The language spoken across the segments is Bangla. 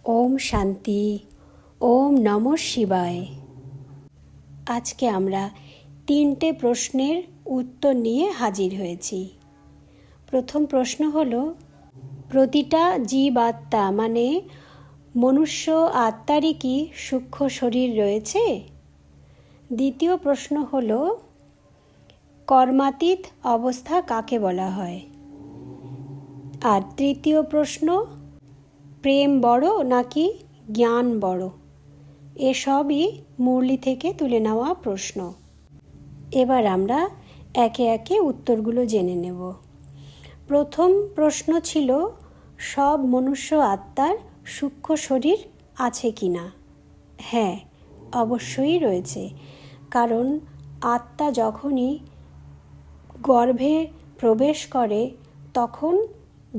ওম শান্তি। ওম নমঃ শিবায়। আজকে আমরা 3টে প্রশ্নের উত্তর নিয়ে হাজির হয়েছি। প্রথম প্রশ্ন হলো, প্রতিটা জীব আত্মা মানে মনুষ্য আত্মারই কি সূক্ষ্ম শরীর রয়েছে? দ্বিতীয় প্রশ্ন হলো, কর্মাতীত অবস্থা কাকে বলা হয়? আর তৃতীয় প্রশ্ন, প্রেম বড় নাকি জ্ঞান বড়? এসবই মুরলি থেকে তুলে নেওয়া প্রশ্ন। এবার আমরা একে একে উত্তরগুলো জেনে নেব। প্রথম প্রশ্ন ছিল, সব মনুষ্য আত্মার সূক্ষ্ম শরীর আছে কি না? হ্যাঁ, অবশ্যই রয়েছে। কারণ আত্মা যখনই গর্ভে প্রবেশ করে তখন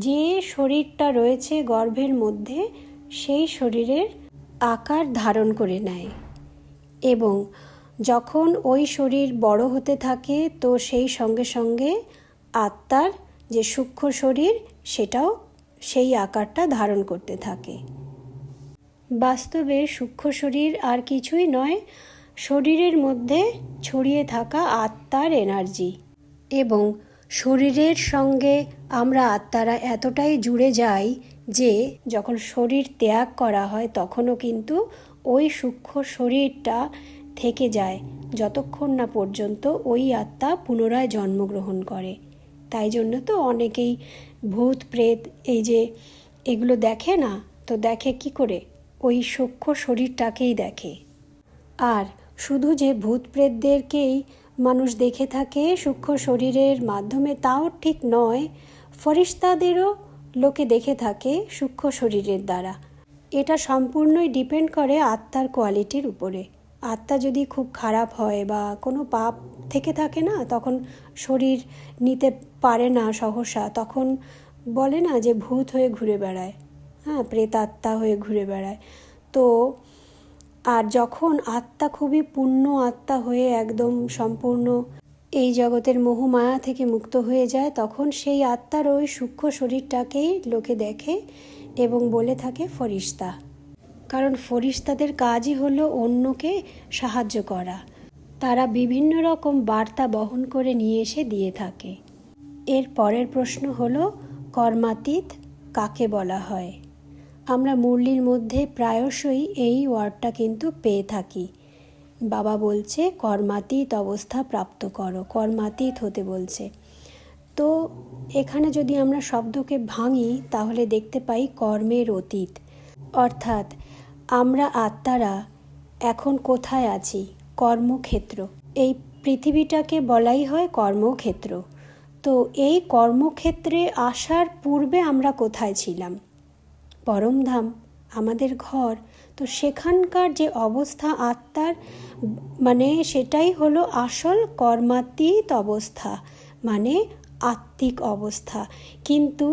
যে শরীরটা রয়েছে গর্ভের মধ্যে সেই শরীরের আকার ধারণ করে নেয়, এবং যখন ওই শরীর বড় হতে থাকে তো সেই সঙ্গে সঙ্গে আত্মার যে সূক্ষ্ম শরীর সেটাও সেই আকারটা ধারণ করতে থাকে। বাস্তবে সূক্ষ্ম শরীর আর কিছুই নয়, শরীরের মধ্যে ছড়িয়ে থাকা আত্মার এনার্জি। এবং শরীরের সঙ্গে আমরা আত্মারা এতটাই জুড়ে যাই যে যখন শরীর ত্যাগ করা হয় তখনও কিন্তু ওই সূক্ষ্ম শরীরটা থেকে যায় যতক্ষণ না পর্যন্ত ওই আত্মা পুনরায় জন্মগ্রহণ করে। তাই জন্য তো অনেকেই ভূত প্রেত এই যে এগুলো দেখে না, তো দেখে কি করে? ওই সূক্ষ্ম শরীরটাকেই দেখে। আর শুধু যে ভূত প্রেতদেরকেই মানুষ দেখে থাকে সূক্ষ্ম শরীরের মাধ্যমে তাও ঠিক নয়, ফরিস্তাদেরও লোকে দেখে থাকে সূক্ষ্ম শরীরের দ্বারা। এটা সম্পূর্ণই ডিপেন্ড করে আত্মার কোয়ালিটির উপরে। আত্মা যদি খুব খারাপ হয় বা কোনো পাপ থেকে থাকে না, তখন শরীর নিতে পারে না সহসা, তখন বলে না যে ভূত হয়ে ঘুরে বেড়ায়, হ্যাঁ, প্রেতাত্মা হয়ে ঘুরে বেড়ায়। তো আর যখন আত্মা খুবই পূর্ণ আত্মা হয়ে একদম সম্পূর্ণ এই জগতের মোহমায়া থেকে মুক্ত হয়ে যায়, তখন সেই আত্মার ওই সূক্ষ্ম শরীরটাকেই লোকে দেখে এবং বলে থাকে ফরিস্তা। কারণ ফরিস্তাদের কাজই হলো অন্যকে সাহায্য করা। তারা বিভিন্ন রকম বার্তা বহন করে নিয়ে এসে দিয়ে থাকে। এর পরের প্রশ্ন হলো, কর্মাতীত কাকে বলা হয়? আমরা মুরলির মধ্যে প্রায়শই এই ওয়ার্ডটা কিন্তু পেয়ে থাকি। বাবা বলছে কর্মাতীত অবস্থা প্রাপ্ত করো, কর্মাতীত হতে বলছে। তো এখানে যদি আমরা শব্দকে ভাঙি তাহলে দেখতে পাই কর্মের অতীত। অর্থাৎ আমরা আত্মারা এখন কোথায় আছি? কর্মক্ষেত্র। এই পৃথিবীটাকে বলাই হয় কর্মক্ষেত্র। তো এই কর্মক্ষেত্রে আসার পূর্বে আমরা কোথায় ছিলাম? পরমধাম, আমাদের ঘর। তো সেখানকার যে অবস্থা আত্মার, মানে সেটাই হলো আসল কর্মাতীত অবস্থা, মানে আত্মিক অবস্থা। কিন্তু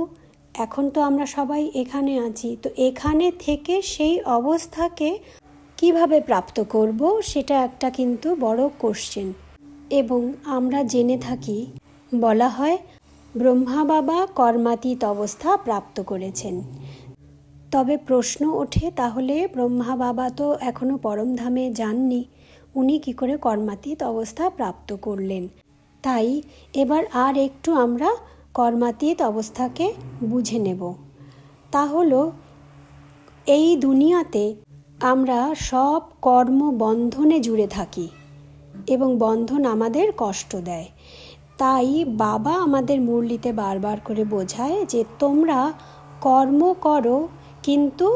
এখন তো আমরা সবাই এখানে আছি, তো এখানে থেকে সেই অবস্থাকে কিভাবে প্রাপ্ত করব সেটা একটা কিন্তু বড় কোশ্চেন। এবং আমরা জেনে থাকি, বলা হয় ব্রহ্মা বাবা কর্মাতীত অবস্থা প্রাপ্ত করেছেন। তবে প্রশ্ন ওঠে, তাহলে ব্রহ্মা বাবা তো এখনও পরমধামে যাননি, উনি কী করে কর্মাতীত অবস্থা প্রাপ্ত করলেন? তাই এবার আর একটু আমরা কর্মাতীত অবস্থাকে বুঝে নেব। তা হলো, এই দুনিয়াতে আমরা সব কর্ম বন্ধনে জুড়ে থাকি এবং বন্ধন আমাদের কষ্ট দেয়। তাই বাবা আমাদের মুরলিতে বারবার করে বোঝায় যে তোমরা কর্ম করো, কিন্তু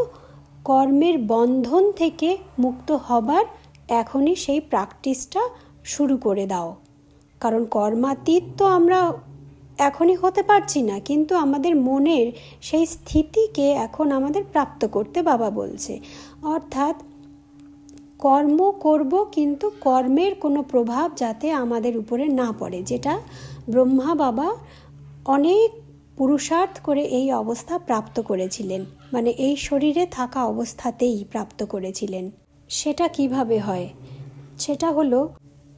কর্মের বন্ধন থেকে মুক্ত হবার এখনই সেই প্র্যাকটিসটা শুরু করে দাও। কারণ কর্মাতীত তো আমরা এখনই হতে পারছি না, কিন্তু আমাদের মনের সেই স্থিতিকে এখন আমাদের প্রাপ্ত করতে বাবা বলছে। অর্থাৎ কর্ম করব, কিন্তু কর্মের কোনো প্রভাব যাতে আমাদের উপরে না পড়ে, যেটা ব্রহ্মা বাবা অনেক পুরুষার্থ করে এই অবস্থা প্রাপ্ত করেছিলেন, মানে এই শরীরে থাকা অবস্থাতেই প্রাপ্ত করেছিলেন। সেটা কিভাবে হয়? সেটা হলো,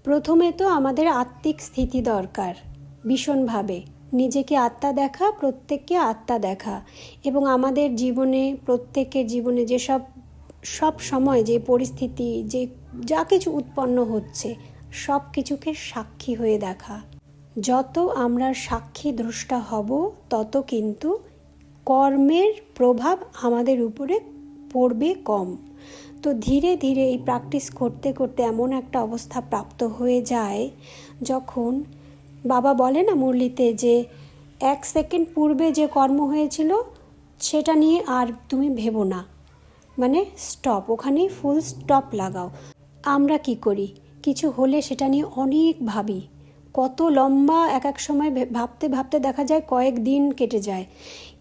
প্রথমে তো আমাদের আত্মিক স্থিতি দরকার ভীষণভাবে, নিজেকে আত্মা দেখা, প্রত্যেককে আত্মা দেখা, এবং আমাদের জীবনে, প্রত্যেকের জীবনে সব সময় যে পরিস্থিতি, যে যা কিছু উৎপন্ন হচ্ছে, সব কিছুকে সাক্ষী হয়ে দেখা। যত আমরা সাক্ষী দ্রষ্টা হব, তত কিন্তু কর্মের প্রভাব আমাদের উপরে পড়বে কম। তো ধীরে ধীরে এই প্র্যাকটিস করতে করতে এমন একটা অবস্থা প্রাপ্ত হয়ে যায়, যখন বাবা বলে না মুরলিতে যে 1 সেকেন্ড পূর্বে যে কর্ম হয়েছিল সেটা নিয়ে আর তুমি ভেবো না, মানে স্টপ, ওখানেই ফুল স্টপ লাগাও। আমরা কি করি, কিছু হলে সেটা নিয়ে অনেক ভাবি, কত লম্বা এক এক সময় ভাবতে ভাবতে দেখা যায় কয়েক দিন কেটে যায়।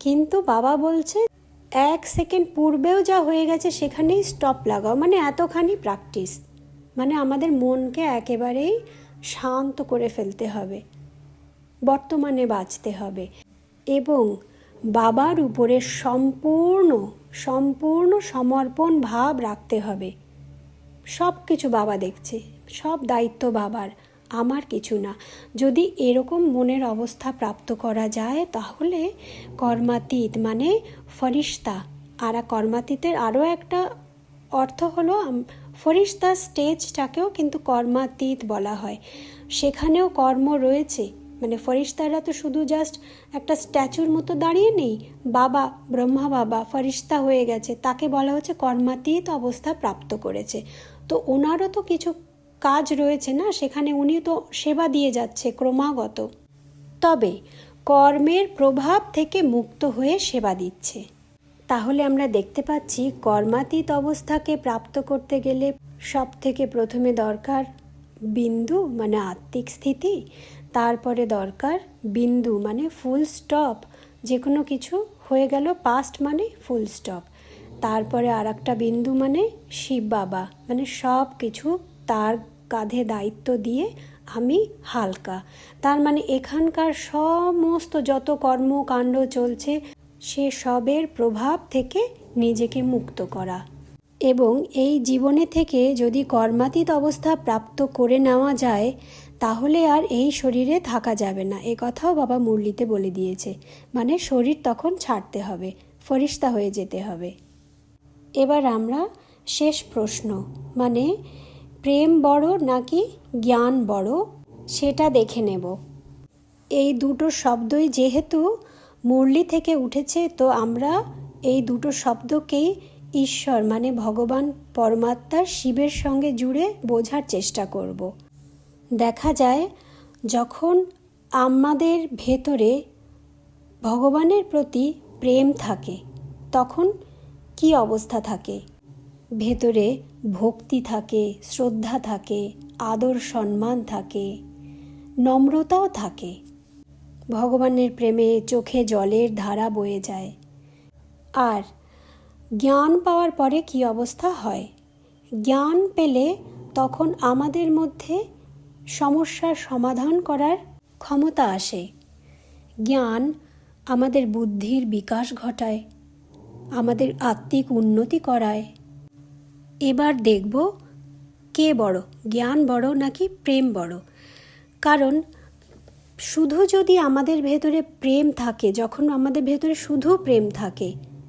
কিন্তু বাবা বলছে 1 সেকেন্ড পূর্বেও যা হয়ে গেছে সেখানেই স্টপ লাগাও, মানে এতখানি প্র্যাকটিস, মানে আমাদের মনকে একেবারেই শান্ত করে ফেলতে হবে, বর্তমানে বাঁচতে হবে, এবং বাবার উপরে সম্পূর্ণ সমর্পণ ভাব রাখতে হবে। সব কিছু বাবা দেখছে, সব দায়িত্ব বাবার, আমার কিছু না। যদি এরকম মনের অবস্থা প্রাপ্ত করা যায়, তাহলে কর্মাতীত মানে ফরিস্তা। আর কর্মাতীতের আরও একটা অর্থ হলো, ফরিস্তা স্টেজটাকেও কিন্তু কর্মাতীত বলা হয়। সেখানেও কর্ম রয়েছে, মানে ফরিস্তারা তো শুধু জাস্ট একটা স্ট্যাচুর মতো দাঁড়িয়ে নেই, বাবা, ব্রহ্মা বাবা ফরিস্তা হয়ে গেছে, তাকে বলা হচ্ছে কর্মাতীত অবস্থা প্রাপ্ত করেছে। তো ওনারও তো কিছু কাজ রয়েছে না সেখানে, উনি তো সেবা দিয়ে যাচ্ছে ক্রমাগত, তবে কর্মের প্রভাব থেকে মুক্ত হয়ে সেবা দিচ্ছে। তাহলে আমরা দেখতে পাচ্ছি কর্মাতীত অবস্থাকে প্রাপ্ত করতে গেলে সব থেকে প্রথমে দরকার বিন্দু মানে আত্মিক স্থিতি, তারপরে দরকার বিন্দু মানে ফুল স্টপ, যে কোনো কিছু হয়ে গেল পাস্ট মানে ফুল স্টপ, তারপরে আর একটা বিন্দু মানে শিব বাবা, মানে সব কিছু তার কাঁধে দায়িত্ব দিয়ে আমি হালকা, তার মানে এখানকার সমস্ত যত কর্মকাণ্ড চলছে সে সবের প্রভাব থেকে নিজেকে মুক্ত করা। এবং এই জীবনে থেকে যদি কর্মাতীত অবস্থা প্রাপ্ত করে নেওয়া যায়, তাহলে আর এই শরীরে থাকা যাবে না, এ কথাও বাবা মুরলিতে বলে দিয়েছে। মানে শরীর তখন ছাড়তে হবে, ফরিস্তা হয়ে যেতে হবে। এবার আমরা শেষ প্রশ্ন, মানে প্রেম বড় নাকি জ্ঞান বড়, সেটা দেখে নেব। এই দুটো শব্দই যেহেতু মুরলি থেকে উঠেছে, তো আমরা এই দুটো শব্দকেই ঈশ্বর মানে ভগবান পরমাত্মা শিবের সঙ্গে জুড়ে বোঝার চেষ্টা করব। দেখা যায় যখন আমাদের ভেতরে ভগবানের প্রতি প্রেম থাকে, তখন কি অবস্থা থাকে, ভেতরে ভক্তি থাকে, শ্রদ্ধা থাকে, আদর সম্মান থাকে, নম্রতাও থাকে, ভগবানের প্রেমে চোখে জলের ধারা বয়ে যায়। আর জ্ঞান পাওয়ার পরে কি অবস্থা হয়, জ্ঞান পেলে তখন আমাদের মধ্যে সমস্যার সমাধান করার ক্ষমতা আসে। জ্ঞান আমাদের বুদ্ধির বিকাশ ঘটায়, আমাদের আত্মিক উন্নতি করায়। এবার দেখব কে বড়, জ্ঞান বড় নাকি প্রেম বড়। কারণ শুধু যদি আমাদের ভেতরে প্রেম থাকে, যখন আমাদের ভেতরে শুধু প্রেম থাকে,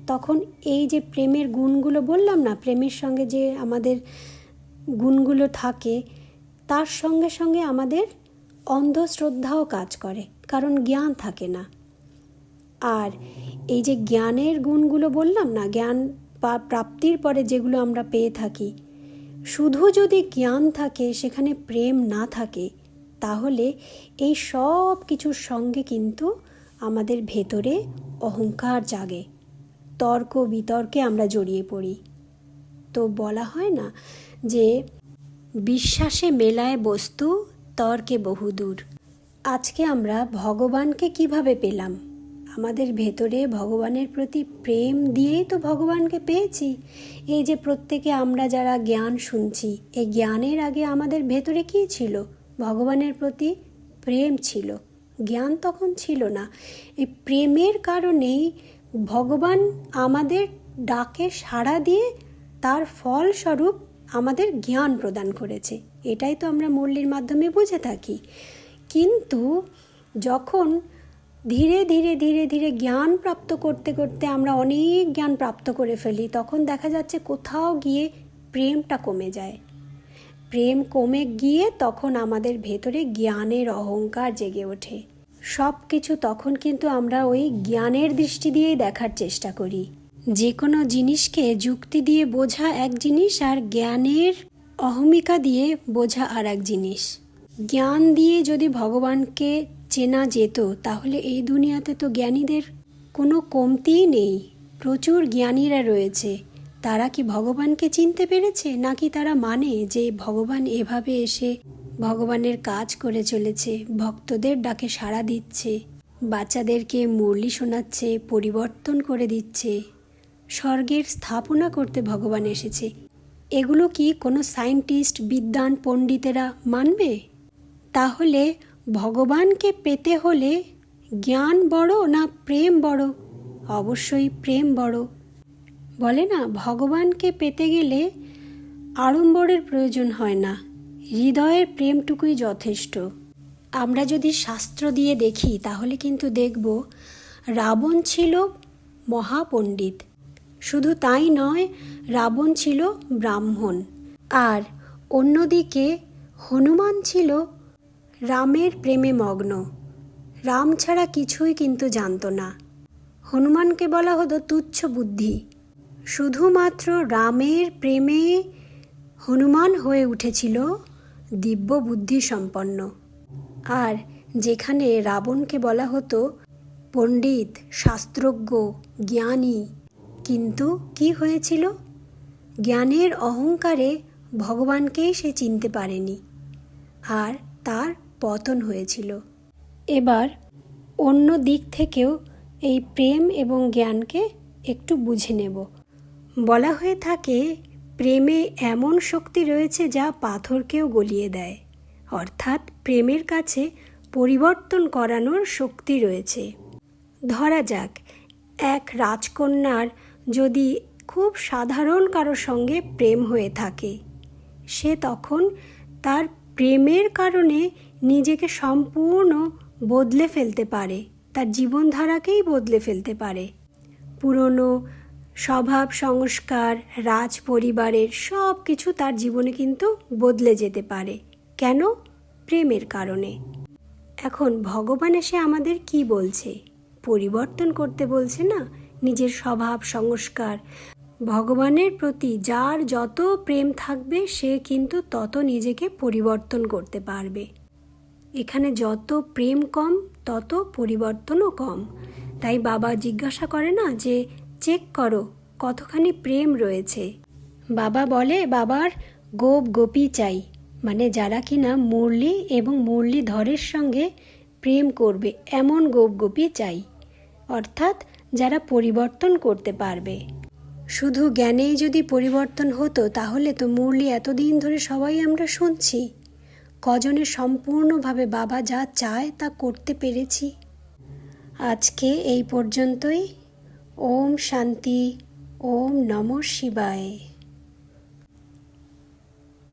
তখন এই যে প্রেমের গুণগুলো বললাম না, প্রেমের সঙ্গে যে আমাদের গুণগুলো থাকে, তার সঙ্গে সঙ্গে আমাদের অন্ধশ্রদ্ধাও কাজ করে, কারণ জ্ঞান থাকে না। আর এই যে জ্ঞানের গুণগুলো বললাম না, জ্ঞান প্রাপ্তির পরে যেগুলো আমরা পেয়ে থাকি, শুধু যদি জ্ঞান থাকে সেখানে প্রেম না থাকে, তাহলে এই সব কিছুর সঙ্গে কিন্তু আমাদের ভেতরে অহংকার জাগে, তর্ক বিতর্কে আমরা জড়িয়ে পড়ি। তো বলা হয় না যে বিশ্বাসে মেলায় বস্তু, তর্কে বহুদূর। আজকে আমরা ভগবানকে কিভাবে পেলাম, আমাদের ভেতরে ভগবানের প্রতি প্রেম দিয়েই তো ভগবানকে পেয়েছি। এই যে প্রত্যেকে আমরা যারা জ্ঞান শুনছি, এই জ্ঞানের আগে আমাদের ভেতরে কী ছিল, ভগবানের প্রতি প্রেম ছিল, জ্ঞান তখন ছিল না। এই প্রেমের কারণেই ভগবান আমাদের ডাকে সাড়া দিয়ে তার ফলস্বরূপ আমাদের জ্ঞান প্রদান করেছে, এটাই তো আমরা মুরলির মাধ্যমে বুঝে থাকি। কিন্তু যখন ধীরে ধীরে ধীরে ধীরে জ্ঞান প্রাপ্ত করতে করতে আমরা অনেক জ্ঞান প্রাপ্ত করে ফেলি, তখন দেখা যাচ্ছে কোথাও গিয়ে প্রেমটা কমে যায়। প্রেম কমে গিয়ে তখন আমাদের ভেতরে জ্ঞানের অহংকার জেগে ওঠে। সব কিছু তখন কিন্তু আমরা ওই জ্ঞানের দৃষ্টি দিয়েই দেখার চেষ্টা করি। যে কোনো জিনিসকে যুক্তি দিয়ে বোঝা এক জিনিস, আর জ্ঞানের অহমিকা দিয়ে বোঝা আর এক জিনিস। জ্ঞান দিয়ে যদি ভগবানকে চেনা যেত তাহলে এই দুনিয়াতে তো জ্ঞানীদের কোনো কমতিই নেই। প্রচুর জ্ঞানীরা রয়েছে। তারা কি ভগবানকে চিনতে পেরেছে, নাকি তারা মানে যে ভগবান এভাবে এসে ভগবানের কাজ করে চলেছে, ভক্তদের ডাকে সাড়া দিচ্ছে, বাচ্চাদেরকে মুরলি শোনাচ্ছে, পরিবর্তন করে দিচ্ছে, স্বর্গের স্থাপনা করতে ভগবান এসেছে? এগুলো কি কোনো সায়েন্টিস্ট, বিদ্বান, পণ্ডিতেরা মানবে? তাহলে ভগবানকে পেতে হলে জ্ঞান বড় না প্রেম বড়? অবশ্যই প্রেম বড়। বলে না, ভগবানকে পেতে গেলে আড়ম্বরের প্রয়োজন হয় না, হৃদয়ের প্রেমটুকুই যথেষ্ট। আমরা যদি শাস্ত্র দিয়ে দেখি তাহলে কিন্তু দেখব রাবণ ছিল মহাপণ্ডিত। শুধু তাই নয়, রাবণ ছিল ব্রাহ্মণ। আর অন্যদিকে হনুমান ছিল রামের প্রেমে মগ্ন। রাম ছাড়া কিছুই কিন্তু জানত না। হনুমানকে বলা হতো তুচ্ছ বুদ্ধি। শুধুমাত্র রামের প্রেমে হনুমান হয়ে উঠেছিল দিব্য বুদ্ধি সম্পন্ন। আর যেখানে রাবণকে বলা হতো পণ্ডিত, শাস্ত্রজ্ঞ, জ্ঞানী, কিন্তু কি হয়েছিল? জ্ঞানের অহংকারে ভগবানকেই সে চিনতে পারেনি, আর তার পতন হয়েছিল। এবার অন্য দিক থেকেও এই প্রেম এবং জ্ঞানকে একটু বুঝে নেব। বলা হয়ে থাকে প্রেমে এমন শক্তি রয়েছে যা পাথরকেও গলিয়ে দেয়। অর্থাৎ প্রেমের কাছে পরিবর্তন করানোর শক্তি রয়েছে। ধরা যাক এক রাজকন্যার যদি খুব সাধারণ কারোর সঙ্গে প্রেম হয়ে থাকে, সে তখন তার প্রেমের কারণে নিজেকে সম্পূর্ণ বদলে ফেলতে পারে, তার জীবনধারাকেই বদলে ফেলতে পারে। পুরনো স্বভাব, সংস্কার, রাজ পরিবারের সব কিছু তার জীবনে কিন্তু বদলে যেতে পারে। কেন? প্রেমের কারণে। এখন ভগবান এসে আমাদের কি বলছে? পরিবর্তন করতে বলছে না নিজের স্বভাব, সংস্কার। ভগবানের প্রতি যার যত প্রেম থাকবে সে কিন্তু তত নিজেকে পরিবর্তন করতে পারবে। এখানে যত প্রেম কম তত পরিবর্তনও কম। তাই বাবা জিজ্ঞাসা করে না যে চেক করো কতখানি প্রেম রয়েছে। বাবা বলে বাবার গোপ গোপী চাই, মানে যারা কিনা মুরলি এবং মুরলীধরের সঙ্গে প্রেম করবে এমন গোপ গোপী চাই। অর্থাৎ যারা পরিবর্তন করতে পারবে। শুধু জ্ঞানেই যদি পরিবর্তন হতো তাহলে তো মুরলি এতদিন ধরে সবাই আমরা শুনছি। কজনে সম্পূর্ণভাবে বাবা যা চায় তা করতে পেরেছি? আজকে এই পর্যন্তই। ওম শান্তি। ওম নমঃ শিবায়।